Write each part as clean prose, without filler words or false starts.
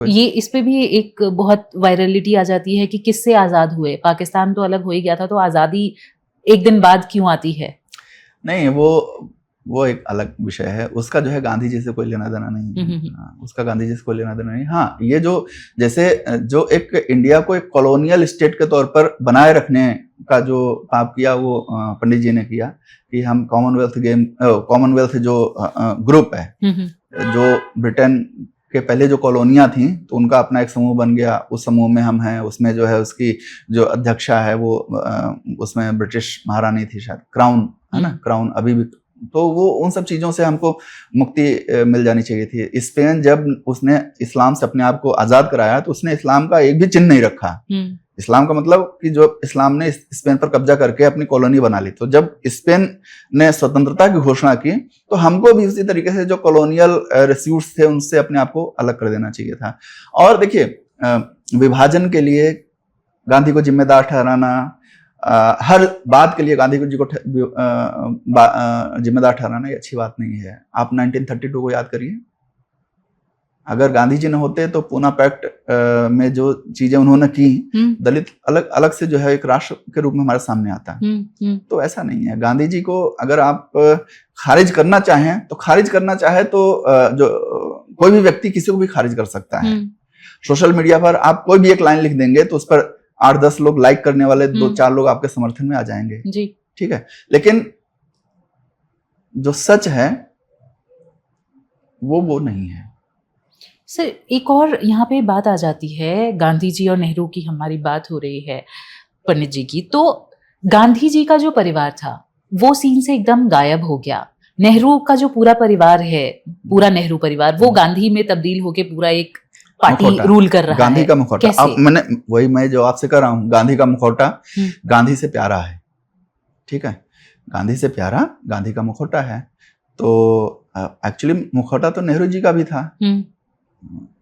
ये इस पे भी एक बहुत वायरलिटी आ जाती है कि किससे आजाद हुए, पाकिस्तान तो अलग हो ही गया था, तो आजादी एक दिन बाद क्यों आती है? नहीं, वो एक अलग विषय है। उसका जो है गांधी जी से कोई लेना देना नहीं है। हाँ, उसका गांधी जी से कोई लेना देना नहीं। हाँ, ये जो जैसे जो एक इंडिया को एक कॉलोनियल स्टेट के तौर पर बनाए रखने का जो पाप किया, वो पंडित जी ने किया कि हम कॉमनवेल्थ जो ग्रुप है, जो ब्रिटेन के पहले जो कॉलोनियां थी, तो उनका अपना एक समूह बन गया। उस समूह में हम हैं, उसमें जो है उसकी जो अध्यक्षा है वो उसमें ब्रिटिश महारानी थी शायद, क्राउन है ना, क्राउन अभी भी। तो वो उन सब चीजों से हमको मुक्ति मिल जानी चाहिए थी। स्पेन जब उसने इस्लाम से अपने आप को आजाद कराया, तो उसने इस्लाम का एक भी चिन्ह नहीं रखा। इस्लाम का मतलब कि जो इस्लाम ने स्पेन पर कब्जा करके अपनी कॉलोनी बना ली। तो जब स्पेन ने स्वतंत्रता की घोषणा की, तो हमको भी उसी तरीके से जो कॉलोनियल रिस्यूट्स थे उनसे अपने आप को अलग कर देना चाहिए था। और देखिए, विभाजन के लिए गांधी को जिम्मेदार ठहराना, हर बात के लिए गांधी जी को जिम्मेदार ठहराना, ये अच्छी बात नहीं है। आप 1932 को याद करिए। अगर गांधी जी ने होते तो पूना पैक्ट में जो चीजें उन्होंने की, दलित अलग अलग से जो है एक राष्ट्र के रूप में हमारे सामने आता है। तो ऐसा नहीं है। गांधी जी को अगर आप खारिज करना चाहें तो जो कोई भी व्यक्ति किसी को भी खारिज कर सकता है। सोशल मीडिया पर आप कोई भी एक लाइन लिख देंगे तो उस पर 8-10 लोग लाइक करने वाले, 2-4 लोग आपके समर्थन में आ जाएंगे जी। ठीक है, लेकिन जो सच है वो नहीं है। सर, एक और यहाँ पे बात आ जाती है, गांधी जी और नेहरू की हमारी बात हो रही है पंडित जी की, तो गांधी जी का जो परिवार था वो सीन से एकदम गायब हो गया। नेहरू का जो पूरा परिवार है, पूरा नेहरू परिवार, वो गांधी में तब्दील होके पूरा एक पार्टी रूल कर रहा है। गांधी का मुखौटा, अब मैं जो आपसे कर रहा हूँ, गांधी का मुखौटा गांधी से प्यारा है। ठीक है, गांधी से प्यारा गांधी का मुखौटा है। तो एक्चुअली मुखौटा तो नेहरू जी का भी था।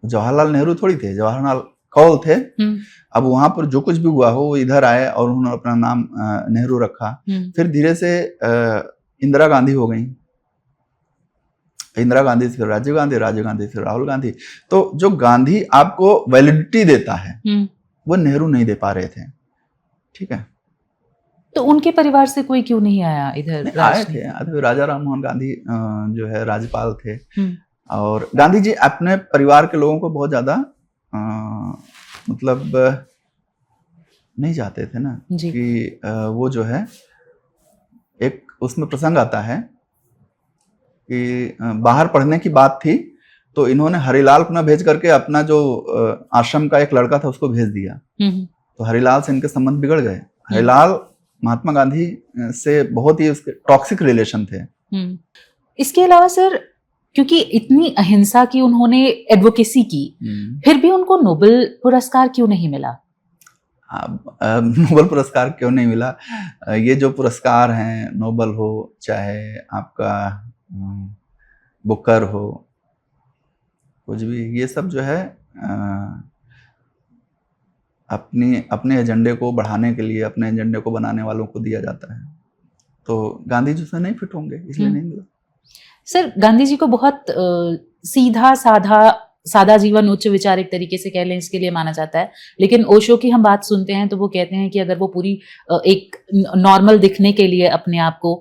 जवाहरलाल नेहरू थोड़ी थे, जवाहरलाल कौल थे। अब वहां पर जो कुछ भी हुआ हो, वो इधर आए और उन्होंने अपना नाम नेहरू रखा। फिर धीरे से इंदिरा गांधी हो गई, इंदिरा गांधी फिर राजीव गांधी, राजीव गांधी फिर राहुल गांधी। तो जो गांधी आपको वैलिडिटी देता है, वो नेहरू नहीं दे पा रहे थे। ठीक है, तो उनके परिवार से कोई क्यों नहीं आया इधर? आए थे, राजा राम मोहन गांधी जो है राज्यपाल थे। और गांधी जी अपने परिवार के लोगों को बहुत ज्यादा मतलब नहीं चाहते थे ना कि वो जो है, एक उसमें प्रसंग आता है कि बाहर पढ़ने की बात थी, तो इन्होंने हरिलाल को ना भेज करके अपना जो आश्रम का एक लड़का था उसको भेज दिया। तो हरिलाल से इनके संबंध बिगड़ गए। हरिलाल महात्मा गांधी से बहुत ही उसके टॉक्सिक रिलेशन थे। इसके अलावा सर, क्योंकि इतनी अहिंसा की उन्होंने एडवोकेसी की, फिर भी उनको नोबेल पुरस्कार क्यों नहीं मिला? नोबेल पुरस्कार क्यों नहीं मिला? ये जो पुरस्कार हैं, नोबेल हो चाहे आपका बुकर हो, कुछ भी, ये सब जो है अपने एजेंडे को बढ़ाने के लिए, अपने एजेंडे को बनाने वालों को दिया जाता है। तो गांधी जी से नहीं फिट होंगे, इसलिए नहीं मिला। सर, गांधी जी को बहुत सीधा सादा जीवन, उच्च विचार एक तरीके से कह लें, इसके लिए माना जाता है। लेकिन ओशो की हम बात सुनते हैं तो वो कहते हैं कि अगर वो पूरी एक नॉर्मल दिखने के लिए अपने आप को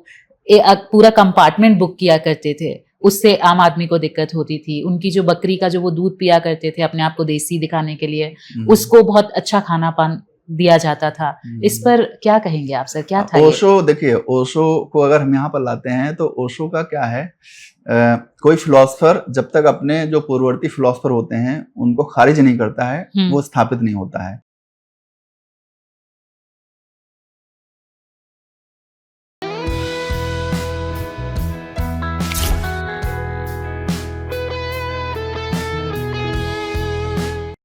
पूरा कंपार्टमेंट बुक किया करते थे, उससे आम आदमी को दिक्कत होती थी। उनकी जो बकरी का जो वो दूध पिया करते थे अपने आप को देसी दिखाने के लिए, उसको बहुत अच्छा खाना पान दिया जाता था। इस पर क्या कहेंगे आप सर, क्या था? ओशो, देखिए, ओशो को अगर हम यहाँ पर लाते हैं तो ओशो का क्या है, कोई फिलोसफर जब तक अपने जो पूर्ववर्ती फिलोसफर होते हैं उनको खारिज नहीं करता है, वो स्थापित नहीं होता है।